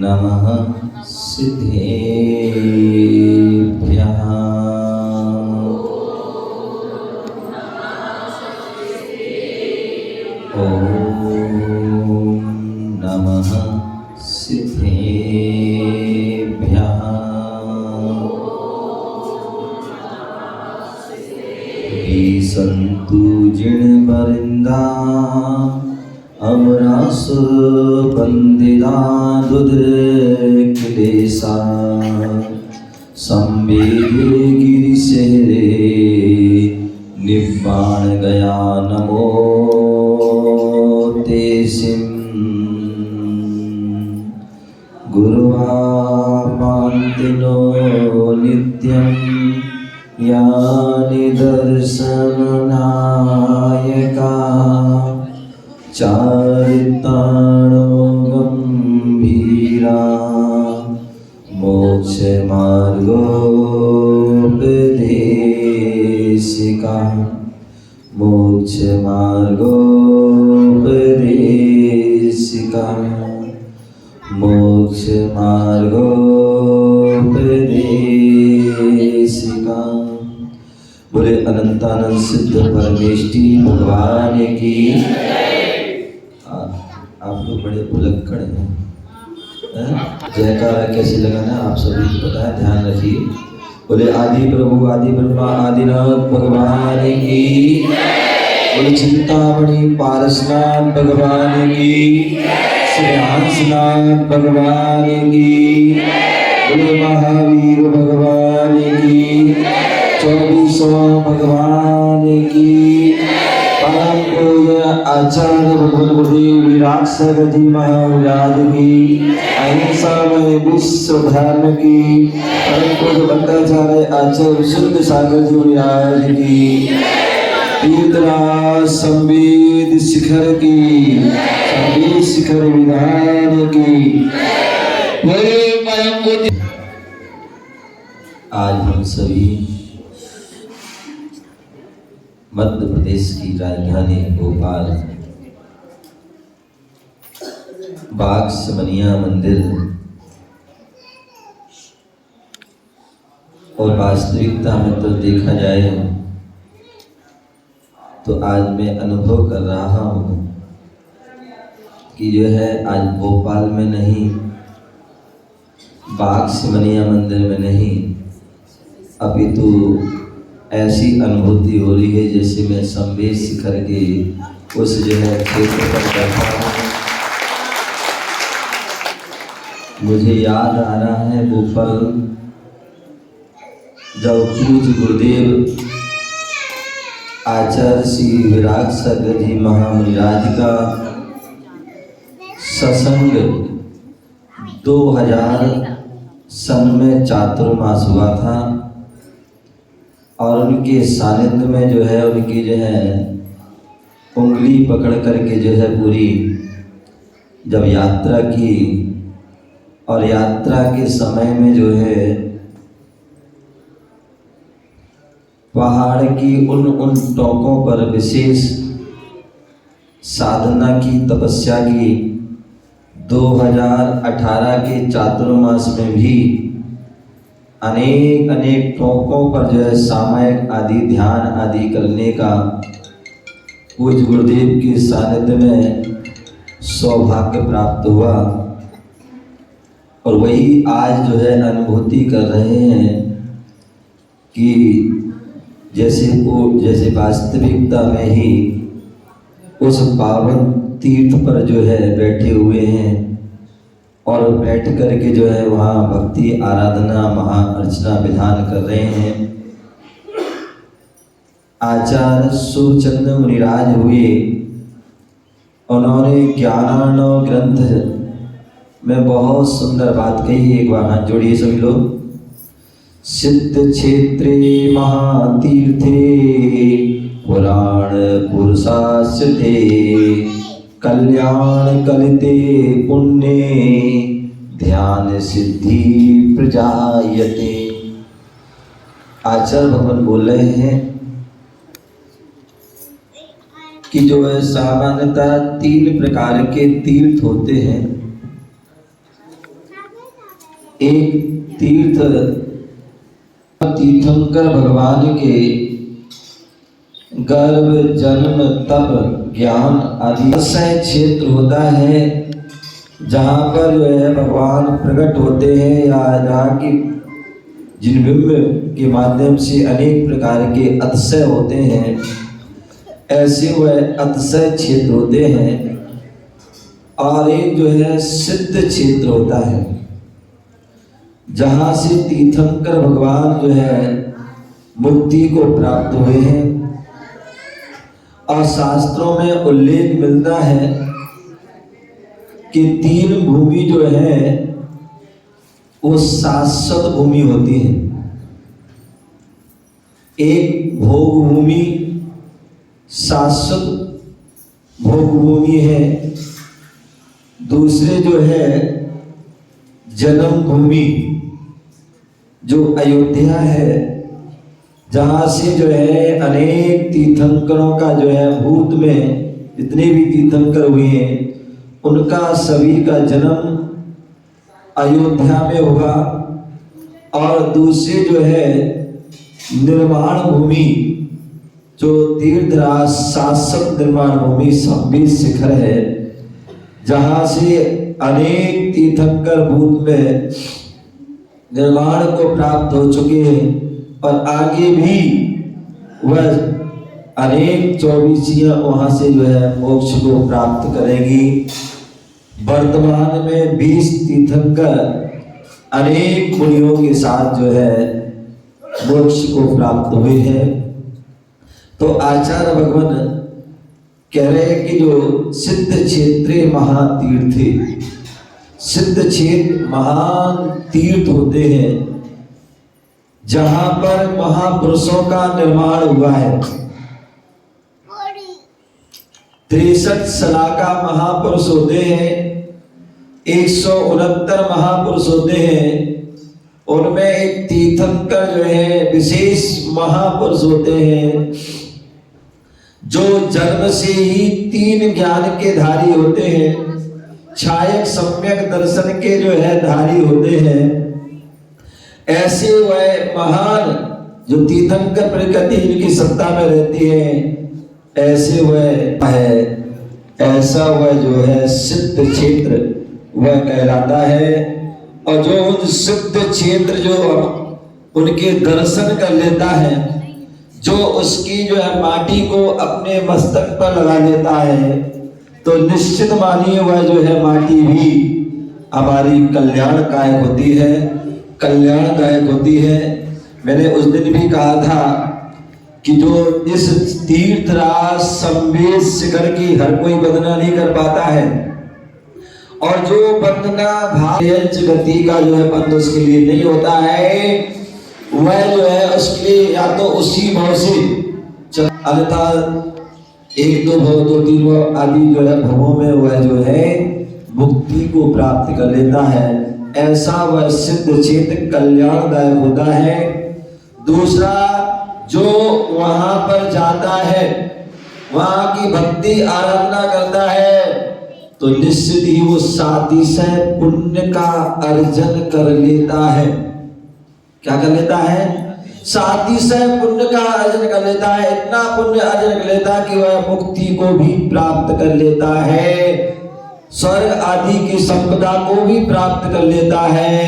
नमः सिद्धेभ्यः। ॐ नमः सिद्धेभ्यः। सन्तु जिणवरिन्दा अमरासुर वन्दिता दुर्क्लेशा संवेदे गिरिशेरे निब्बाण गया नमो ते सिं गुरुवापान्तिनो नित्यं यानि दर्शननायका चारिताणो गम्भीरा मोक्षमार्गोपदेशिका मोक्षमार्गोपदेशिका मोक्षमार्गोपदेशिका। बोले अनंतानंद सिद्ध परमेष्टि भगवान की। आप लोग बड़े भुलक्कड़ हैं। जयकारा कैसे लगाना आप सभी को पता है, ध्यान रखिए। बोले आदि प्रभु आदि ब्रह्मा आदिनाथ भगवान की। बोले चिंतामणि पारसनाथ भगवान की। श्री हंसनाथ भगवान की। बोले महावीर भगवान की। 24 भगवान की। परम पूज्य आचार्य भगवान गुरुदेव विराट सागर जी महाराज की। अहिंसा में विश्व धर्म की। परम पूज्य भट्टाचार्य आचार्य शुद्ध सागर जी महाराज की। तीर्थराज संवेद शिखर की। संवेद शिखर विधान की। आज हम सभी मध्य प्रदेश की राजधानी भोपाल बाग समनिया मंदिर और वास्तविकता में तो देखा जाए तो आज मैं अनुभव कर रहा हूँ कि जो है आज भोपाल में नहीं, बाग समनिया मंदिर में नहीं, अपितु ऐसी अनुभूति हो रही है जैसे मैं संवेद शिखर के उस जो है क्षेत्र पर बैठा हूँ। मुझे याद आ रहा है भोपाल जब पूज्य गुरुदेव आचार्य श्री विराट सागर जी महामुनिराज का सत्संग 2000 सन में चातुर्मास हुआ था और उनके सानिध्य में जो है उनकी जो है उंगली पकड़ करके जो है पूरी जब यात्रा की और यात्रा के समय में जो है पहाड़ की उन टोकों पर विशेष साधना की, तपस्या की। 2018 के चातुर्मास में भी अनेक टोकों पर जो है सामयिक आदि ध्यान आदि करने का पूज्य गुरुदेव के सानिध्य में सौभाग्य प्राप्त हुआ। और वही आज जो है अनुभूति कर रहे हैं कि जैसे वास्तविकता में ही उस पावन तीर्थ पर जो है बैठे हुए हैं और बैठ करके जो है वहाँ भक्ति आराधना महाअर्चना विधान कर रहे हैं। आचार्य सूर्यचंद्र मुनिराज हुए, उन्होंने ज्ञानार्णव ग्रंथ में बहुत सुंदर बात कही। एक बार हाथ जोड़िए सभी लोग। सिद्ध क्षेत्रे महातीर्थे पुराण पुरुषाश्रिते कल्याण कलिते पुण्ये ध्यान सिद्धि प्रजायते। आचार्य भगवान बोल रहे हैं कि जो है सामान्यतः 3 प्रकार के तीर्थ होते हैं। एक तीर्थंकर भगवान के गर्भ, जन्म, तप, ज्ञान आदि क्षेत्र होता है जहाँ पर जो है भगवान प्रकट होते हैं, या जहाँ की जिन बिंब के माध्यम से अनेक प्रकार के अतिशय होते हैं, ऐसे वह अतिशय क्षेत्र होते हैं। और एक जो है सिद्ध क्षेत्र होता है जहाँ से तीर्थंकर भगवान जो है मुक्ति को प्राप्त हुए हैं। और शास्त्रों में उल्लेख मिलता है कि 3 भूमि जो है वो शाश्वत भूमि होती है। एक भोग भूमि, शाश्वत भोग भूमि है। दूसरे जो है जन्म भूमि, जो अयोध्या है, जहाँ से जो है अनेक तीर्थंकरों का जो है भूत में जितने भी तीर्थंकर हुए हैं उनका सभी का जन्म अयोध्या में होगा। और दूसरे जो है निर्माण भूमि, जो तीर्थराज शाश्वत निर्माण भूमि संबित शिखर है, जहाँ से अनेक तीर्थंकर भूत में निर्माण को प्राप्त हो चुके हैं और आगे भी वह अनेक 24 वहाँ से जो है मोक्ष को प्राप्त करेंगी। वर्तमान में 20 तीर्थंकर अनेक मुनियों के साथ जो है मोक्ष को प्राप्त हुए हैं। तो आचार्य भगवान कह रहे हैं कि जो सिद्ध क्षेत्रे महातीर्थे, सिद्ध क्षेत्र महान तीर्थ होते हैं जहां पर महापुरुषों का निर्माण हुआ है। 63 सलाका महापुरुष होते हैं, 169 महापुरुष होते हैं। उनमें एक तीर्थंकर जो है विशेष महापुरुष होते हैं जो जन्म से ही 3 ज्ञान के धारी होते हैं, छायक सम्यक दर्शन के जो है धारी होते हैं। ऐसे वह महान जो तीर्थंकर प्रकृति जिनकी सत्ता में रहती है, ऐसे वह है, ऐसा वह जो है सिद्ध क्षेत्र वह कहलाता है। और जो उन सिद्ध क्षेत्र जो उनके दर्शन कर लेता है, जो उसकी जो है माटी को अपने मस्तक पर लगा लेता है, तो निश्चित मानिए वह जो है माटी भी हमारी कल्याणदायक होती है, कल्याणदायक होती है। मैंने उस दिन भी कहा था कि जो इस तीर्थराज संवेद शिखर की हर कोई वंदना नहीं कर पाता है, और जो वंदना भाग्यंच गति का जो है बंद उसके लिए नहीं होता है, वह जो है उसके लिए या तो उसी भाव से अन्यथा 1 2 भाव 2 3 भाव आदि जो है भावों में वह जो है मुक्ति को प्राप्त कर लेता है। ऐसा वह सिद्ध क्षेत्र कल्याणदायक होता है। दूसरा, जो वहां पर जाता है, वहां की भक्ति आराधना करता है, तो निश्चित ही वो सातिशय पुण्य का अर्जन कर लेता है। क्या कर लेता है? सातिशय पुण्य का अर्जन कर लेता है। इतना पुण्य अर्जन कर लेता है कि वह मुक्ति को भी प्राप्त कर लेता है, स्वर्ग आदि की संपदा को भी प्राप्त कर लेता है।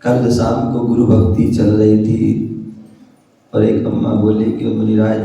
कल शाम को गुरु भक्ति चल रही थी और एक अम्मा बोली कि मुनिराज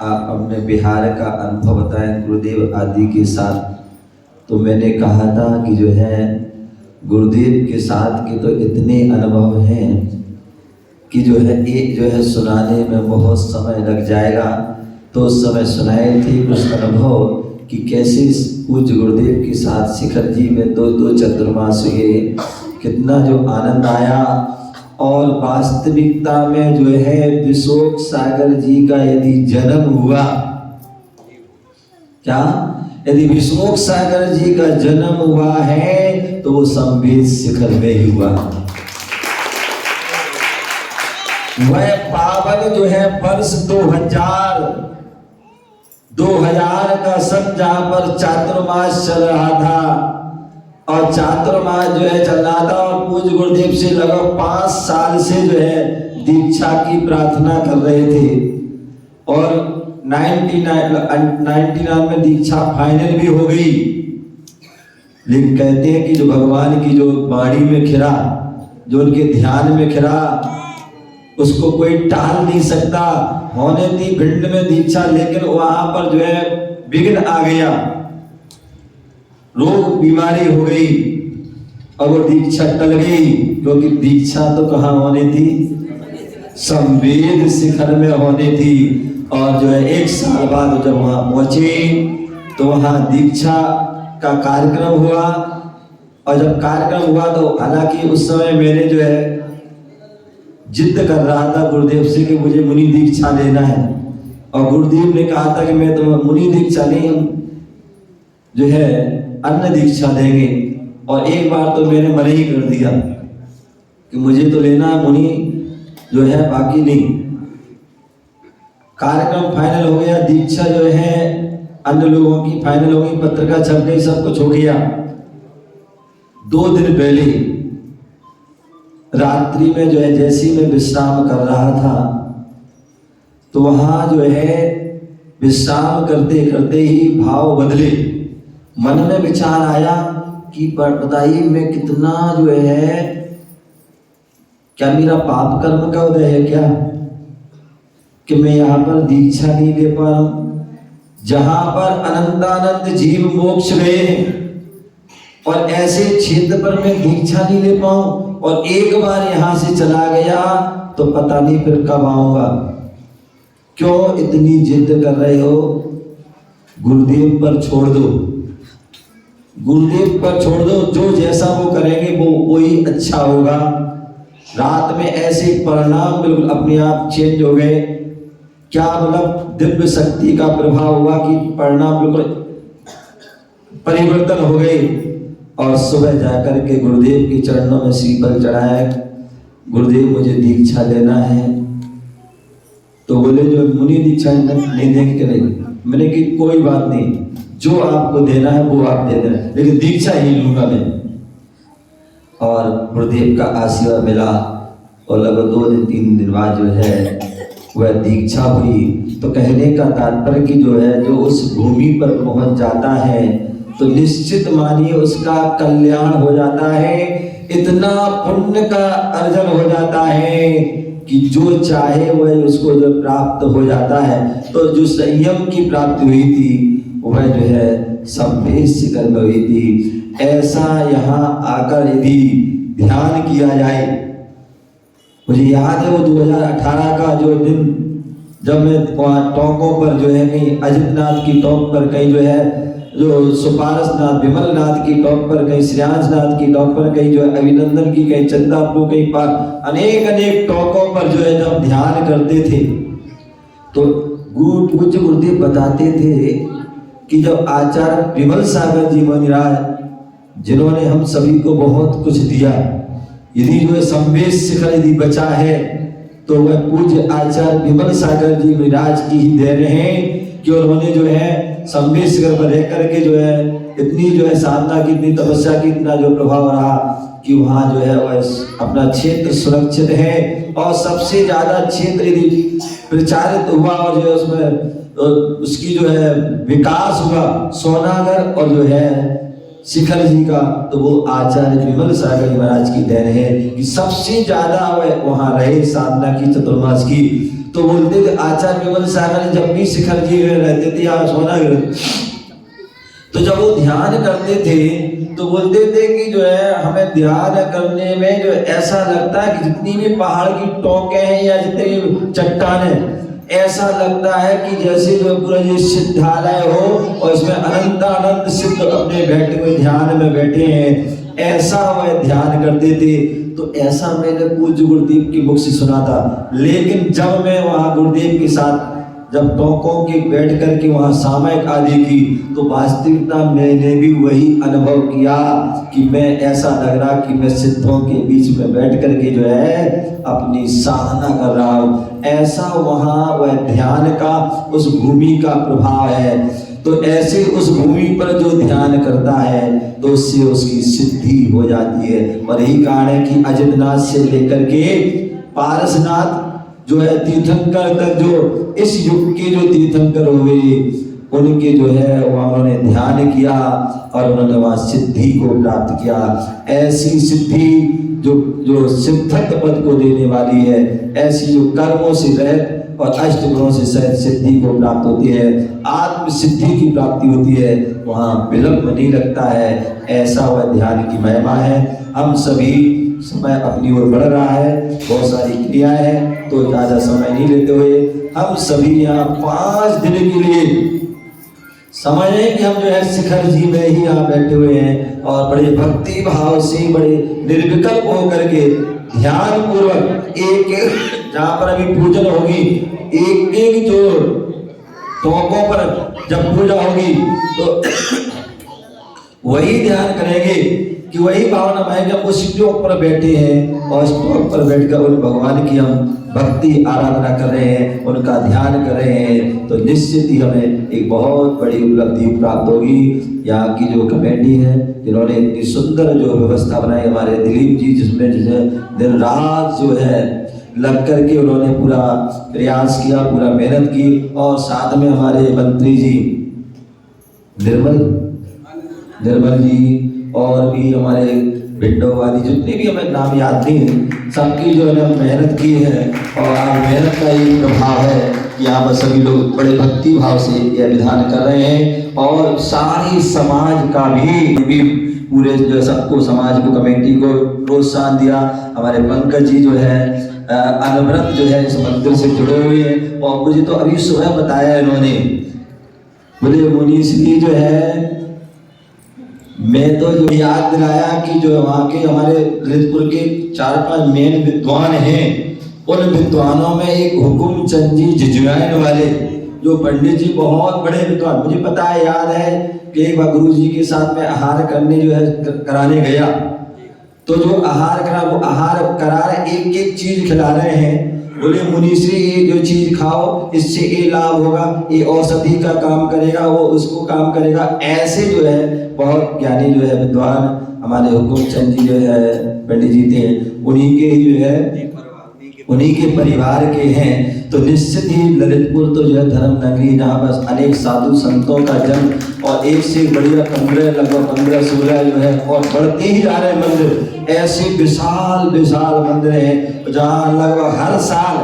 आप अपने बिहार का अनुभव बताएं गुरुदेव आदि के साथ। तो मैंने कहा था कि जो है गुरुदेव के साथ के तो इतने अनुभव हैं कि जो है एक जो है सुनाने में बहुत समय लग जाएगा। तो उस समय सुनाए थे कुछ अनुभव कि कैसे पूज्य गुरुदेव के साथ शिखर जी में 2 चतुर्मास हुए, कितना जो आनंद आया। और वास्तविकता में जो है विशोक सागर जी का यदि जन्म हुआ, क्या यदि विशोक सागर जी का जन्म हुआ है तो वो संवेद शिखर में ही हुआ। वह पावन जो है वर्ष 2000 का सन जहां पर चातुर्मास चल रहा था, और चातुर्मास जो है चल रहा था और पूज्य गुरुदेव से लगभग 5 साल से जो है दीक्षा की प्रार्थना कर रहे थे और 99 में दीक्षा फाइनल भी हो गई। लेकिन कहते हैं कि जो भगवान की जो वाणी में खिरा, जो उनके ध्यान में खिरा, उसको कोई टाल नहीं सकता। होने थी भिंड में दीक्षा, लेकिन वहां पर जो है विघ्न आ गया, रोग बीमारी हो गई और वो दीक्षा टल गई। क्योंकि दीक्षा तो कहाँ होनी थी, संवेद शिखर में होनी थी। और जो है 1 साल बाद जब वहां पहुंचे तो वहां दीक्षा का कार्यक्रम हुआ। और जब कार्यक्रम हुआ तो हालांकि उस समय मैंने जो है जिद कर रहा था गुरुदेव से कि मुझे मुनि दीक्षा लेना है, और गुरुदेव ने कहा था कि मैं तो मुनि दीक्षा नहीं, हम जो है अन्न दीक्षा देंगे। और एक बार तो मैंने मना ही कर दिया कि मुझे तो लेना है मुनि जो है, बाकी नहीं। कार्यक्रम फाइनल हो गया, दीक्षा जो है अन्य लोगों की फाइनल हो गई, पत्रिका छप गई, सब कुछ हो गया। 2 दिन पहले रात्रि में जो है जैसे मैं विश्राम कर रहा था तो वहां जो है विश्राम करते करते ही भाव बदले। मन में विचार आया कि बताइए मैं कितना जो है, क्या मेरा पाप कर्म का उदय है क्या कि मैं यहाँ पर दीक्षा नहीं ले पा रहा हूं, जहां पर अनंतानंद जीव मोक्ष गए हैं और ऐसे क्षेत्र पर मैं दीक्षा नहीं ले पाऊं। और एक बार यहां से चला गया तो पता नहीं फिर कब आऊंगा। क्यों इतनी जिद कर रहे हो? गुरुदेव पर छोड़ दो, गुरुदेव पर छोड़ दो, जो जैसा वो करेंगे वो ही अच्छा होगा। रात में ऐसे परिणाम बिल्कुल अपने आप चेंज हो गए। क्या मतलब दिव्य शक्ति का प्रभाव हुआ कि परिणाम बिल्कुल परिवर्तन हो गए। और सुबह जाकर के गुरुदेव के चरणों में श्रीफल चढ़ाया, गुरुदेव मुझे दीक्षा लेना है। तो बोले जो मुनि दीक्षा नहीं देंगे कि नहीं? मैंने कि कोई बात नहीं, जो आपको देना है वो आप दे देना, लेकिन दीक्षा ही लूंगा मैं। और गुरुदेव का आशीर्वाद मिला और लगभग 2 दिन 3 दिन बाद जो है वह दीक्षा हुई। तो कहने का तात्पर्य कि जो है जो उस भूमि पर पहुंच जाता है तो निश्चित मानिए उसका कल्याण हो जाता है, इतना पुण्य का अर्जन हो जाता है कि जो चाहे वह उसको जो प्राप्त हो जाता है। तो जो संयम की प्राप्ति हुई थी वह जो है संवेद शिखर में हुई थी। ऐसा यहाँ आकर यदि ध्यान किया जाए, मुझे याद है वो 2018 का जो दिन जब मैं वहाँ टोंकों पर जो है कहीं अजितनाथ की टोंक पर, कहीं जो है जो सुपारसनाथ विमलनाथ की टॉप पर, कहीं श्रेयांशनाथ की टॉप पर, कहीं जो है अभिनंदन की, कहीं चंदापुर, कहीं पर अनेक टॉकों पर जो है जब ध्यान करते थे तो पूज्य गुरुदेव बताते थे कि जब आचार्य विमल सागर जी महाराज जिन्होंने हम सभी को बहुत कुछ दिया, यदि जो है संवेद शिखर यदि बचा है तो वह पूज्य आचार्य विमल सागर जी महाराज की ही देन है कि उन्होंने जो है संवेद शिखर पर रह करके जो है इतनी जो है साधना की, इतनी तपस्या की, इतना जो प्रभाव रहा कि वहाँ जो है वह अपना क्षेत्र सुरक्षित है। और सबसे ज्यादा क्षेत्र यदि प्रचारित हुआ और जो है उसमें उसकी जो है विकास हुआ सोनागर और जो है शिखर जी का, तो वो आचार्य विमल सागर महाराज की देन है कि सबसे ज्यादा वह वहाँ रहे साधना की, चतुर्मास की। तो बोलते थे आचार्य विमल सागर जब भी शिखर जी रहते थे यहाँ सोनागर, तो जब वो ध्यान करते थे तो बोलते थे कि जो है हमें ध्यान करने में जो ऐसा लगता है कि जितनी भी पहाड़ की टोकें हैं या जितनी भी चट्टानें, ऐसा लगता है कि जैसे जो पूरा ये सिद्धालय हो और इसमें अनंत सिद्ध अपने बैठे हुए ध्यान में बैठे हैं, ऐसा वह ध्यान करते थे। तो ऐसा मैंने पूज्य गुरुदेव की मुख से सुना था। लेकिन जब मैं वहाँ गुरुदेव के साथ जब टोकों के बैठ करके वहाँ सामयिक आदि की, तो वास्तविकता मैंने भी वही अनुभव किया कि मैं ऐसा लग रहा कि मैं सिद्धों के बीच में बैठ करके जो है अपनी साधना कर रहा हूँ। ऐसा वहाँ वह ध्यान का उस भूमि का प्रभाव है। तो ऐसे उस भूमि पर जो ध्यान करता है तो उससे उसकी सिद्धि हो जाती है। और यही कारण है कि अजितनाथ से लेकर के पारसनाथ जो है तीर्थंकर तक, जो इस युग के जो तीर्थंकर हुए उनके जो है वहाँ उन्होंने ध्यान किया और उन्होंने वहाँ सिद्धि को प्राप्त किया। ऐसी सिद्धि जो जो सिद्धत्व पद को देने वाली है, ऐसी जो कर्मों से रहित और अष्ट गुणों से सहित सिद्धि को प्राप्त होती है, आत्म सिद्धि की प्राप्ति होती है, वहाँ विलंब नहीं लगता है। ऐसा वह ध्यान की महिमा है। हम सभी, समय अपनी ओर बढ़ रहा है, बहुत सारी क्रियाएं हैं, तो ज़्यादा समय नहीं लेते हुए हम सभी यहाँ 5 दिन के लिए समझें कि हम जो है शिखर जी में ही यहाँ बैठे हुए हैं और बड़े भक्ति भाव से, बड़े निर्विकल्प होकर के ध्यान पूर्वक एक एक, जहाँ पर अभी पूजन होगी, एक एक जो टोकों पर जब पूजा होगी तो वही ध्यान करेंगे कि वही भावना में कि हम उस स्टॉक पर बैठे हैं और स्टॉक पर बैठकर उन भगवान की हम भक्ति आराधना कर रहे हैं, उनका ध्यान कर रहे हैं, तो निश्चित ही हमें एक बहुत बड़ी उपलब्धि प्राप्त होगी। यहाँ की जो कमेटी है, जिन्होंने इतनी सुंदर जो व्यवस्था बनाई, हमारे दिलीप जी, जिसमें जैसे दिन रात जो है लग करके उन्होंने पूरा प्रयास किया, पूरा मेहनत की, और साथ में हमारे मंत्री जी निर्मल जी और भी हमारे विंडो वाली, जितने भी हमें नाम याद नहीं है, सबकी जो है मेहनत की है। और आज मेहनत का ही प्रभाव है कि यहाँ पर सभी लोग बड़े भक्ति भाव से यह विधान कर रहे हैं। और सारी समाज का भी पूरे जो सबको, समाज को, कमेटी को प्रोत्साहन दिया। हमारे पंकज जी जो है अनवरत जो है इस मंदिर से जुड़े हुए हैं। और मुझे तो अभी सुबह बताया इन्होंने, बोले मुनीष जी जो है, मैं तो जो याद दिलाया कि जो वहाँ के हमारे ललितपुर के 4-5 मेन विद्वान हैं, उन विद्वानों में एक हुकुम चंद जी झिझुआइन वाले, जो पंडित जी बहुत बड़े विद्वान, मुझे पता है, याद है कि एक बार गुरु जी के साथ में आहार करने जो है कराने गया, तो जो आहार करा, वो आहार करा एक एक चीज खिला रहे हैं। बोले मुनीश्री, ये जो चीज खाओ, इससे ये लाभ होगा, ये औषधि का काम करेगा, वो उसको काम करेगा। ऐसे जो है बहुत ज्ञानी जो है विद्वान हमारे हुकुम चंद जी जो है पंडित जी थे, उन्हीं के ही जो है, उन्हीं के परिवार के हैं। तो निश्चित ही ललितपुर तो जो है धर्म नगरी, जहाँ बस अनेक साधु संतों का जन्म, और एक से बढ़िया 15, लगभग 15-16 जो है, और बढ़ते ही जा रहे मंदिर। ऐसे विशाल विशाल मंदिर हैं जहाँ लगभग हर साल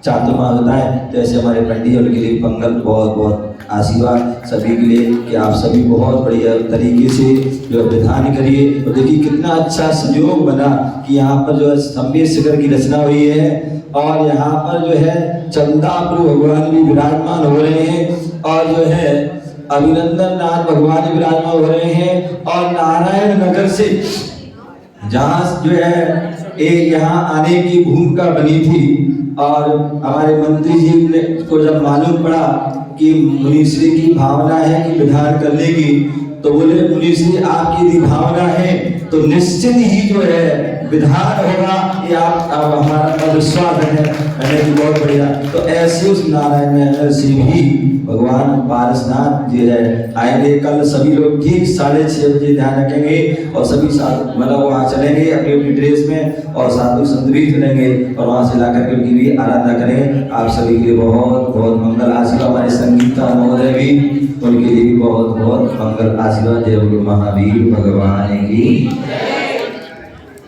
चातुर्मास होता है। जैसे हमारे पंडित, उनके लिए पंगल बहुत बहुत आशीर्वाद सभी के लिए कि आप सभी बहुत बढ़िया तरीके से जो विधान करिए। तो देखिए कितना अच्छा संयोग बना कि यहाँ पर जो है स्तंभीय शिखर की रचना हुई है, और यहाँ पर जो है चंदाप्रभु भगवान भी विराजमान हो रहे हैं, और जो है अभिनंदन नाथ भगवान भी विराजमान हो रहे हैं। और नारायण नगर से जहाँ जो है यहाँ आने की भूमिका बनी थी, और हमारे मंत्री जी ने को जब मालूम पड़ा कि मुनीश्री की भावना है कि विधान करने की, तो बोले मुनीश्री आपकी यदि भावना है तो निश्चित ही जो है विधान होगा, ये आप हमारा विश्वास है। मैंने कि बहुत बढ़िया। तो ऐसे उस नारायण नगर से भी भगवान पारसनाथ जी है आएंगे। कल सभी लोग ठीक 6:30 बजे ध्यान रखेंगे, और सभी साथ मतलब वहाँ चलेंगे अपनी अपनी ड्रेस में, और साधु संत भी चलेंगे, और वहाँ से ला करके उनकी भी आराधना करेंगे। आप सभी के लिए बहुत बहुत मंगल आशीर्वाद। हमारे संगीता महोदय भी, उनके लिए भी बहुत बहुत मंगल आशीर्वाद। जय गुरु महावीर भगवान की।